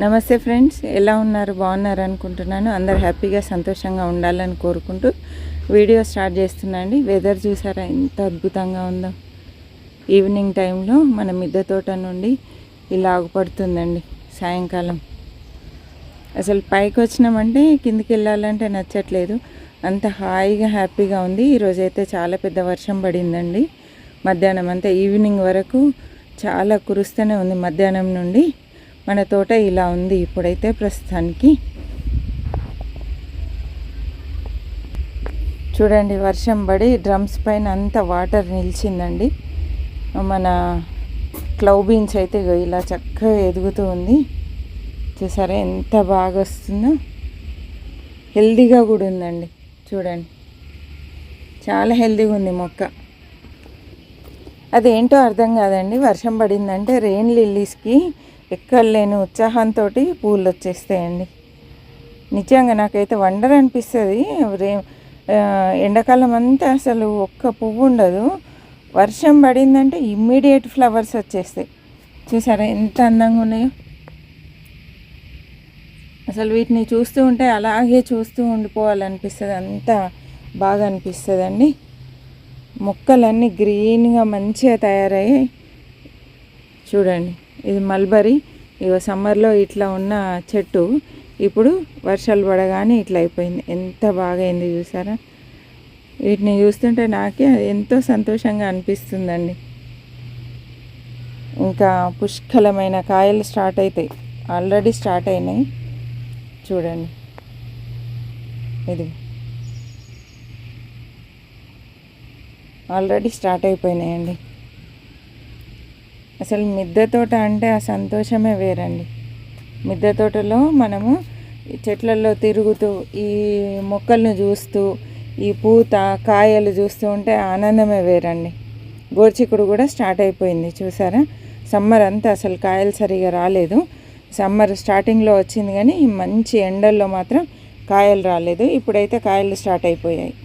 నమస్తే ఫ్రెండ్స్, ఎలా ఉన్నారు? బాగున్నారు అనుకుంటున్నాను. అందరు హ్యాపీగా సంతోషంగా ఉండాలని కోరుకుంటూ వీడియో స్టార్ట్ చేస్తున్నాండి. వెదర్ చూసారా ఎంత అద్భుతంగా ఉందో. ఈవినింగ్ టైంలో మన మిద్దె తోట నుండి ఇలా ఆగుపడుతుందండి సాయంకాలం. అసలు పైకి వచ్చినామంటే కిందికి వెళ్ళాలంటే నచ్చట్లేదు, అంత హాయిగా హ్యాపీగా ఉంది. ఈరోజైతే చాలా పెద్ద వర్షం పడిందండి. మధ్యాహ్నం అంతా ఈవినింగ్ వరకు చాలా కురుస్తూనే ఉంది. మధ్యాహ్నం నుండి మన తోట ఇలా ఉంది ఇప్పుడైతే ప్రస్తుతానికి. చూడండి, వర్షం పడి డ్రమ్స్ పైన అంత వాటర్ నిలిచిందండి. మన క్లౌ బీన్స్ అయితే ఇలా చక్కగా ఎదుగుతూ ఉంది. చూసారా ఎంత బాగా వస్తుందో. హెల్దీగా కూడా ఉందండి. చూడండి, చాలా హెల్దీగా ఉంది మొక్క. అదేంటో అర్థం కాదండి, వర్షం పడిందంటే రెయిన్ లిల్లీస్కి ఎక్కడ లేని ఉత్సాహంతో పూలు వచ్చేస్తాయండి. నిజంగా నాకైతే వండర్ అనిపిస్తుంది. ఎండాకాలం అంతా అసలు ఒక్క పువ్వు ఉండదు, వర్షం పడిందంటే ఇమ్మీడియట్ ఫ్లవర్స్ వచ్చేస్తాయి. చూసారా ఎంత అందంగా ఉన్నాయో. అసలు వీటిని చూస్తూ ఉంటే అలాగే చూస్తూ ఉండిపోవాలనిపిస్తుంది, అంత బాగా అనిపిస్తుందండి. మొక్కలన్నీ గ్రీన్గా మంచిగా తయారయ్యాయి. చూడండి, ఇది మల్బరీ. ఇక సమ్మర్లో ఇట్లా ఉన్న చెట్టు ఇప్పుడు వర్షాలు పడగానే ఇట్లా అయిపోయింది. ఎంత బాగా అయింది చూసారా. వీటిని చూస్తుంటే నాకే ఎంతో సంతోషంగా అనిపిస్తుందండి. ఇంకా పుష్కలమైన కాయలు స్టార్ట్ అవుతాయి, ఆల్రెడీ స్టార్ట్ అయినాయి. చూడండి, ఇది ఆల్రెడీ స్టార్ట్ అయిపోయినాయండి. అసలు మిద్దె తోట అంటే ఆ సంతోషమే వేరండి. మిద్దె తోటలో మనము చెట్లలో తిరుగుతూ ఈ మొక్కలను చూస్తూ ఈ పూత కాయలు చూస్తూ ఉంటే ఆనందమే వేరండి. గోర్చిక్కుడు కూడా స్టార్ట్ అయిపోయింది చూసారా. సమ్మర్ అంతా అసలు కాయలు సరిగా రాలేదు. సమ్మర్ స్టార్టింగ్లో వచ్చింది కానీ మంచి ఎండల్లో మాత్రం కాయలు రాలేదు. ఇప్పుడైతే కాయలు స్టార్ట్ అయిపోయాయి.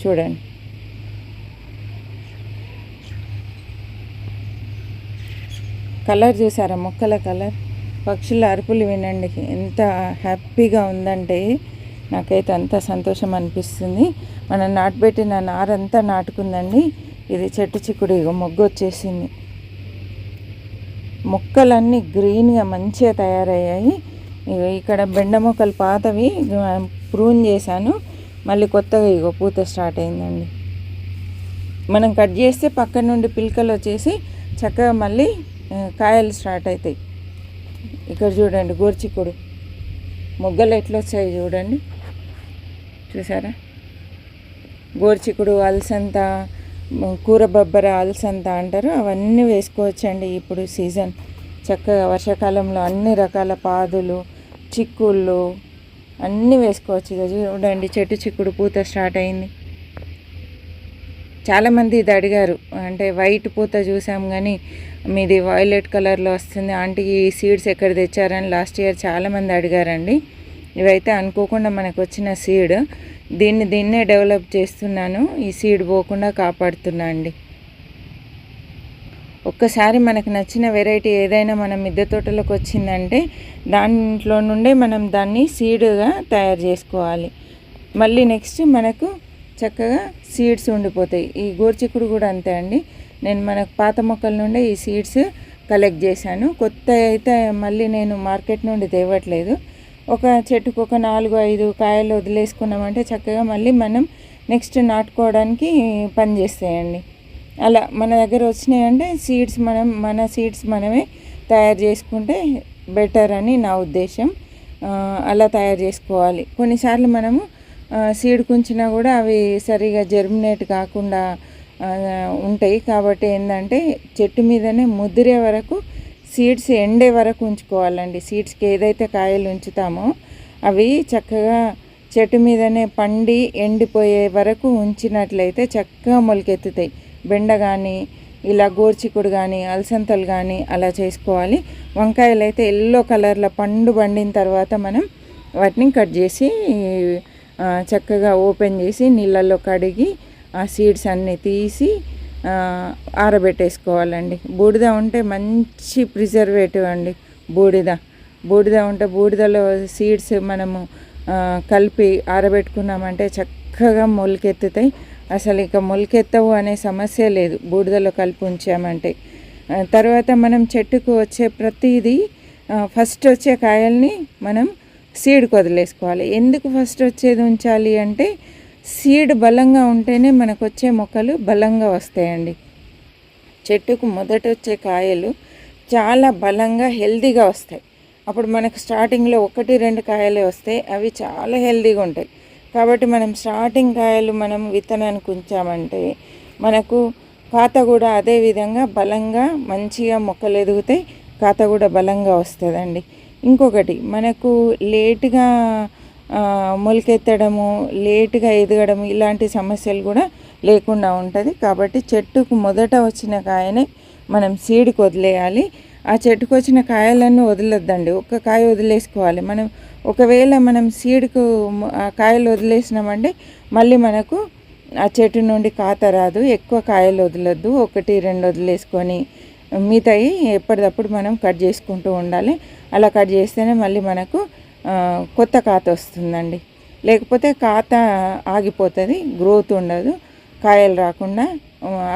చూడండి, కలర్ చూసారా, మొక్కల కలర్. పక్షుల అరుపులు వినండి, ఎంత హ్యాపీగా ఉందంటే నాకైతే అంత సంతోషం అనిపిస్తుంది. మనం నాటుపెట్టిన నారంతా నాటుకుందండి. ఇది చెట్టు చిక్కుడు మొగ్గు వచ్చేసింది. మొక్కలన్నీ గ్రీన్గా మంచిగా తయారయ్యాయి. ఇక్కడ బెండ మొక్కలు పాతవి ప్రూన్ చేశాను, మళ్ళీ కొత్తగా పూత స్టార్ట్ అయిందండి. మనం కట్ చేస్తే పక్క నుండి పిలకలు వచ్చేసి చక్కగా మళ్ళీ కాయలు స్టార్ట్ అవుతాయి. ఇక్కడ చూడండి, గోర్చిక్కుడు మొగ్గలు ఎట్లా వచ్చాయి చూడండి. చూసారా, గోర్చిక్కుడు, అలసంత, కూర బొబ్బర, అలసంత అంటారు, అవన్నీ వేసుకోవచ్చండి ఇప్పుడు సీజన్. చక్కగా వర్షాకాలంలో అన్ని రకాల పాదులు, చిక్కుళ్ళు అన్నీ వేసుకోవచ్చు. ఇక చూడండి, చెట్టు చిక్కుడు పూత స్టార్ట్ అయింది. చాలామంది ఇది అడిగారు, అంటే వైట్ పూత చూసాం కానీ మీది వైలెట్ కలర్లో వస్తుంది ఆంటీ, ఈ సీడ్స్ ఎక్కడ తెచ్చారని లాస్ట్ ఇయర్ చాలామంది అడిగారండి. ఇవైతే అనుకోకుండా మనకు వచ్చిన సీడ్. దీన్నే డెవలప్ చేస్తున్నాను, ఈ సీడ్ పోకుండా కాపాడుతున్నా అండి. ఒక్కసారి మనకు నచ్చిన వెరైటీ ఏదైనా మన మిద్దె తోటలోకి వచ్చిందంటే దాంట్లో నుండే మనం దాన్ని సీడ్గా తయారు చేసుకోవాలి. మళ్ళీ నెక్స్ట్ మనకు చక్కగా సీడ్స్ ఉండిపోతాయి. ఈ గోర్చిక్కుడు కూడా అంతే అండి. నేను మనకు పాత మొక్కల నుండి ఈ సీడ్స్ కలెక్ట్ చేశాను. కొత్త అయితే మళ్ళీ నేను మార్కెట్ నుండి తేవట్లేదు. ఒక చెట్టుకు ఒక 4-5 కాయలు వదిలేసుకున్నామంటే చక్కగా మళ్ళీ మనం నెక్స్ట్ నాటుకోవడానికి పని చేస్తాయండి. అలా మన దగ్గర వచ్చినాయంటే మన సీడ్స్ మనమే తయారు చేసుకుంటే బెటర్ అని నా ఉద్దేశం. అలా తయారు చేసుకోవాలి. కొన్నిసార్లు మనము సీడ్ కుంచినా కూడా అవి సరిగా జర్మినేట్ కాకుండా ఉంటాయి. కాబట్టి ఏంటంటే చెట్టు మీదనే ముదిరే వరకు సీడ్స్ ఎండే వరకు ఉంచుకోవాలండి. సీడ్స్కి ఏదైతే కాయలు ఉంచుతామో అవి చక్కగా చెట్టు మీదనే పండి ఎండిపోయే వరకు ఉంచినట్లయితే చక్కగా మొలకెత్తుతాయి. బెండ కానీ ఇలా గోర్చిక్కుడు కానీ అలసంతలు కానీ అలా చేసుకోవాలి. వంకాయలు అయితే ఎల్లో కలర్లో పండిన తర్వాత మనం వాటిని కట్ చేసి చక్కగా ఓపెన్ చేసి నీళ్ళల్లో కడిగి ఆ సీడ్స్ అన్నీ తీసి ఆరబెట్టేసుకోవాలండి. బూడిద ఉంటే మంచి ప్రిజర్వేటివ్ అండి బూడిద. బూడిద ఉంటే బూడిదలో సీడ్స్ మనము కలిపి ఆరబెట్టుకున్నామంటే చక్కగా మొలకెత్తుతాయి. అసలు ఇక మొలకెత్తవు అనే సమస్య లేదు బూడిదలో కలిపి ఉంచామంటే. తర్వాత మనం చెట్టుకు వచ్చే ప్రతిదీ ఫస్ట్ వచ్చే కాయల్ని మనం సీడ్కి వదిలేసుకోవాలి. ఎందుకు ఫస్ట్ వచ్చేది ఉంచాలి అంటే సీడ్ బలంగా ఉంటేనే మనకు వచ్చే మొక్కలు బలంగా వస్తాయండి. చెట్టుకు మొదట వచ్చే కాయలు చాలా బలంగా హెల్తీగా వస్తాయి. అప్పుడు మనకు స్టార్టింగ్లో 1-2 కాయలే వస్తాయి, అవి చాలా హెల్తీగా ఉంటాయి. కాబట్టి మనం స్టార్టింగ్ కాయలు మనం విత్తనానికి ఉంచామంటే మనకు ఖాత కూడా అదే విధంగా బలంగా మంచిగా మొక్కలు ఎదుగుతాయి, ఖాత కూడా బలంగా వస్తుందండి. ఇంకొకటి మనకు లేటుగా మొలకెత్తడము, లేటుగా ఎదగడము ఇలాంటి సమస్యలు కూడా లేకుండా ఉంటుంది. కాబట్టి చెట్టుకు మొదట వచ్చిన కాయనే మనం సీడ్కి వదిలేయాలి. ఆ చెట్టుకు వచ్చిన కాయలన్నీ వదిలేద్దండి, ఒక్క కాయ వదిలేసుకోవాలి. మనం ఒకవేళ మనం సీడ్కు ఆ కాయలు వదిలేసినామంటే మళ్ళీ మనకు ఆ చెట్టు నుండి ఖాత రాదు. ఎక్కువ కాయలు వదలొద్దు, 1-2 వదిలేసుకొని మిగతాయి ఎప్పటికప్పుడు మనం కట్ చేసుకుంటూ ఉండాలి. అలా కట్ చేస్తేనే మళ్ళీ మనకు కొత్త ఖాత వస్తుందండి. లేకపోతే ఖాత ఆగిపోతుంది, గ్రోత్ ఉండదు, కాయలు రాకుండా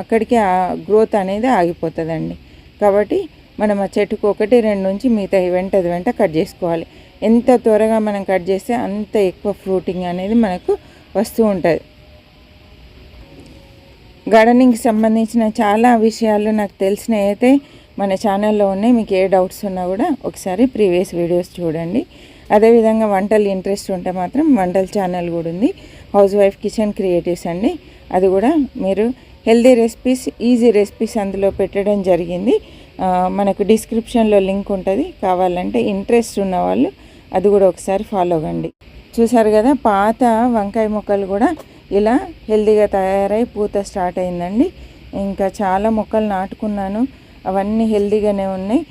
అక్కడికి ఆ గ్రోత్ అనేది ఆగిపోతుందండి. కాబట్టి మనం ఆ చెట్టుకు 1-2 నుంచి మిగతా వెంట కట్ చేసుకోవాలి. ఎంత త్వరగా మనం కట్ చేస్తే అంత ఎక్కువ ఫ్రూటింగ్ అనేది మనకు వస్తూ ఉంటుంది. గార్డెనింగ్కి సంబంధించిన చాలా విషయాలు నాకు తెలిసినవి అయితే మన ఛానల్లో ఉన్నాయి. మీకు ఏ డౌట్స్ ఉన్నా కూడా ఒకసారి ప్రీవియస్ వీడియోస్ చూడండి. అదేవిధంగా వంటలు ఇంట్రెస్ట్ ఉంటే మాత్రం వంటల ఛానల్ కూడా ఉంది, హౌస్ వైఫ్ కిచెన్ క్రియేటివ్స్ అండి. అది కూడా మీరు హెల్దీ రెసిపీస్, ఈజీ రెసిపీస్ అందులో పెట్టడం జరిగింది. మనకు డిస్క్రిప్షన్లో లింక్ ఉంటుంది, కావాలంటే ఇంట్రెస్ట్ ఉన్న వాళ్ళు అది కూడా ఒకసారి ఫాలో అవ్వండి. చూసారు కదా, పాత వంకాయ మొక్కలు కూడా ఇలా హెల్దీగా తయారై పూత స్టార్ట్ అయిందండి. ఇంకా చాలా మొక్కలు నాటుకున్నాను, అవన్నీ హెల్దీగానే ఉన్నాయి.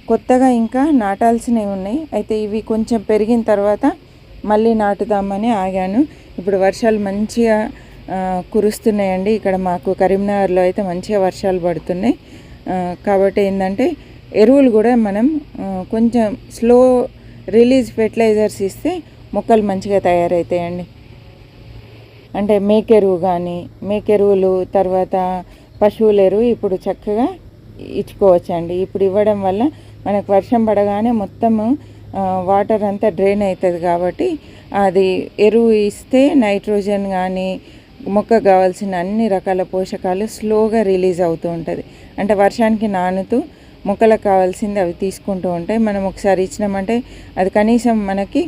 కొత్తగా ఇంకా నాటాల్సినవి ఉన్నాయి. అయితే ఇవి కొంచెం పెరిగిన తర్వాత మళ్ళీ నాటుదామని ఆగాను. ఇప్పుడు వర్షాలు మంచిగా కురుస్తున్నాయండి. ఇక్కడ మాకు కరీంనగర్లో అయితే మంచిగా వర్షాలు పడుతున్నాయి. కాబట్టి ఏంటంటే ఎరువులు కూడా మనం కొంచెం స్లో రిలీజ్ ఫెర్టిలైజర్స్ ఇస్తే మొక్కలు మంచిగా తయారవుతాయండి. అంటే మేకెరువు కానీ, మేకెరువులు తర్వాత పశువుల ఎరువు ఇప్పుడు చక్కగా ఇచ్చుకోవచ్చండి. ఇప్పుడు ఇవ్వడం వల్ల మనకు వర్షం పడగానే మొత్తము వాటర్ అంతా డ్రైన్ అవుతుంది. కాబట్టి అది ఎరువు ఇస్తే నైట్రోజన్ కానీ మొక్కకు కావాల్సిన అన్ని రకాల పోషకాలు స్లోగా రిలీజ్ అవుతూ ఉంటుంది. అంటే వర్షానికి నానుతూ మొక్కలకు కావాల్సింది అవి తీసుకుంటూ ఉంటాయి. మనం ఒకసారి ఇచ్చినామంటే అది కనీసం మనకి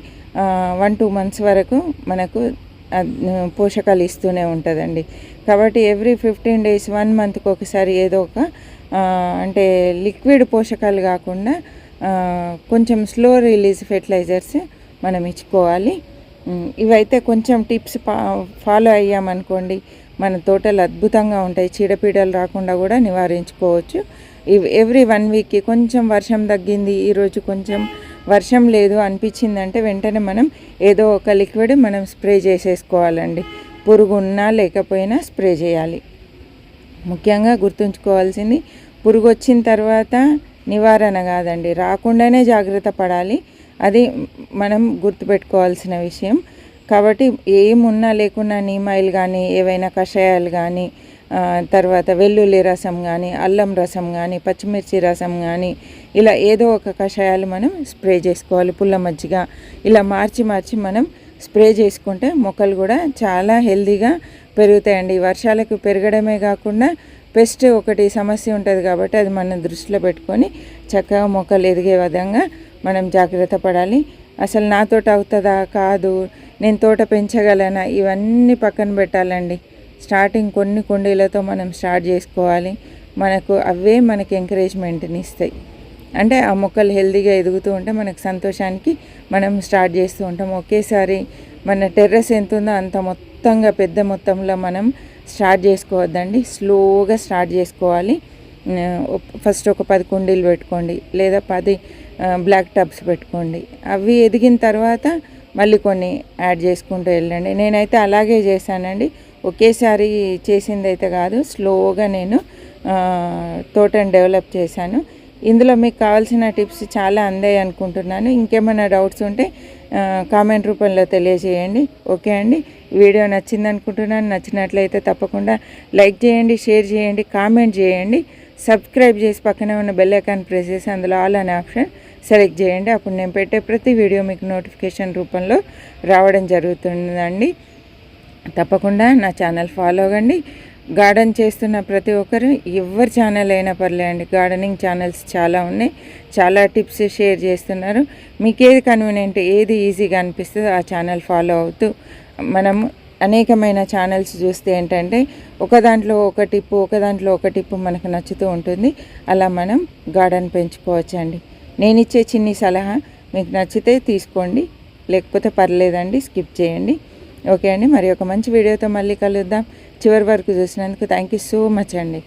1-2 months వరకు మనకు పోషకాలు ఇస్తూనే ఉంటుందండి. కాబట్టి ఎవ్రీ 15 days 1 monthకి ఒకసారి ఏదో ఒక అంటే లిక్విడ్ పోషకాలు కాకుండా కొంచెం స్లో రిలీజ్ ఫెర్టిలైజర్స్ మనం ఇచ్చుకోవాలి. ఇవైతే కొంచెం టిప్స్ ఫాలో అయ్యామనుకోండి మన తోటలు అద్భుతంగా ఉంటాయి. చీడపీడలు రాకుండా కూడా నివారించుకోవచ్చు. ఎవ్రీ 1 weekకి కొంచెం వర్షం తగ్గింది, ఈరోజు కొంచెం వర్షం లేదు అనిపించిందంటే వెంటనే మనం ఏదో ఒక లిక్విడ్ మనం స్ప్రే చేసేసుకోవాలండి. పురుగు ఉన్నా లేకపోయినా స్ప్రే చేయాలి. ముఖ్యంగా గుర్తుంచుకోవాల్సింది పురుగు వచ్చిన తర్వాత నివారణ కాదండి, రాకుండానే జాగ్రత్త పడాలి. అది మనం గుర్తుపెట్టుకోవాల్సిన విషయం. కాబట్టి ఏమున్నా లేకున్నా నీమ్ ఆయిల్ కానీ, ఏవైనా కషాయాలు కానీ, తర్వాత వెల్లుల్లి రసం కానీ, అల్లం రసం కానీ, పచ్చిమిర్చి రసం కానీ, ఇలా ఏదో ఒక కషాయాలు మనం స్ప్రే చేసుకోవాలి. పుల్ల మజ్జిగ ఇలా మార్చి మనం స్ప్రే చేసుకుంటే మొక్కలు కూడా చాలా హెల్తీగా పెరుగుతాయండి. వర్షాలకు పెరగడమే కాకుండా పెస్ట్ ఒకటి సమస్య ఉంటుంది కాబట్టి అది మనం దృష్టిలో పెట్టుకొని చక్కగా మొక్కలు ఎదిగే విధంగా మనం జాగ్రత్త పడాలి. అసలు నా తోట అవుతుందా కాదు, నేను తోట పెంచగలనా, ఇవన్నీ పక్కన పెట్టాలండి. స్టార్టింగ్ కొన్ని కుండీలతో మనం స్టార్ట్ చేసుకోవాలి. మనకు అవే మనకి ఎంకరేజ్మెంట్ని ఇస్తాయి. అంటే ఆ మొక్కలు హెల్తీగా ఎదుగుతూ ఉంటే మనకు సంతోషానికి మనం స్టార్ట్ చేస్తూ ఉంటాం. ఒకేసారి మన టెర్రస్ ఎంత ఉందో అంత మొత్తంగా పెద్ద మొత్తంలో మనం స్టార్ట్ చేసుకోవద్దండి, స్లోగా స్టార్ట్ చేసుకోవాలి. ఫస్ట్ ఒక 10 కుండీలు పెట్టుకోండి, లేదా 10 బ్లాక్ టబ్స్ పెట్టుకోండి. అవి ఎదిగిన తర్వాత మళ్ళీ కొన్ని యాడ్ చేసుకుంటూ వెళ్ళండి. నేనైతే అలాగే చేశానండి, ఒకేసారి చేసింది అయితే కాదు, స్లోగా నేను తోటను డెవలప్ చేశాను. ఇందులో మీకు కావాల్సిన టిప్స్ చాలా అందాయి అనుకుంటున్నాను. ఇంకేమైనా డౌట్స్ ఉంటే కామెంట్ రూపంలో తెలియజేయండి. ఓకే అండి, వీడియో నచ్చింది అనుకుంటున్నాను. నచ్చినట్లయితే తప్పకుండా లైక్ చేయండి, షేర్ చేయండి, కామెంట్ చేయండి. సబ్స్క్రైబ్ చేసి పక్కనే ఉన్న బెల్ ఐకాన్ ప్రెస్ చేసి అందులో ఆల్ అనే ఆప్షన్ సెలెక్ట్ చేయండి. అప్పుడు నేను పెట్టే ప్రతి వీడియో మీకు నోటిఫికేషన్ రూపంలో రావడం జరుగుతుందండి. తప్పకుండా నా ఛానల్ ఫాలో అవ్వండి. గార్డెన్ చేస్తున్న ప్రతి ఒక్కరు ఎవరి ఛానల్ అయినా పర్లేదండి, గార్డెనింగ్ ఛానల్స్ చాలా ఉన్నాయి, చాలా టిప్స్ షేర్ చేస్తున్నారు. మీకు ఏది కన్వీనియంట్, ఏది ఈజీగా అనిపిస్తుందో ఆ ఛానల్ ఫాలో అవుతూ మనం అనేకమైన ఛానల్స్ చూస్తే ఏంటంటే ఒక దాంట్లో ఒక టిప్పు మనకు నచ్చుతూ ఉంటుంది. అలా మనం గార్డెన్ పెంచుకోవచ్చండి. నేను ఇచ్చే చిన్ని సలహా మీకు నచ్చితే తీసుకోండి, లేకపోతే పర్లేదండి, స్కిప్ చేయండి. ఓకే అండి, మరి ఒక మంచి వీడియోతో మళ్ళీ కలుద్దాం. చివరి వరకు చూసినందుకు థ్యాంక్ యూ సో మచ్ అండి.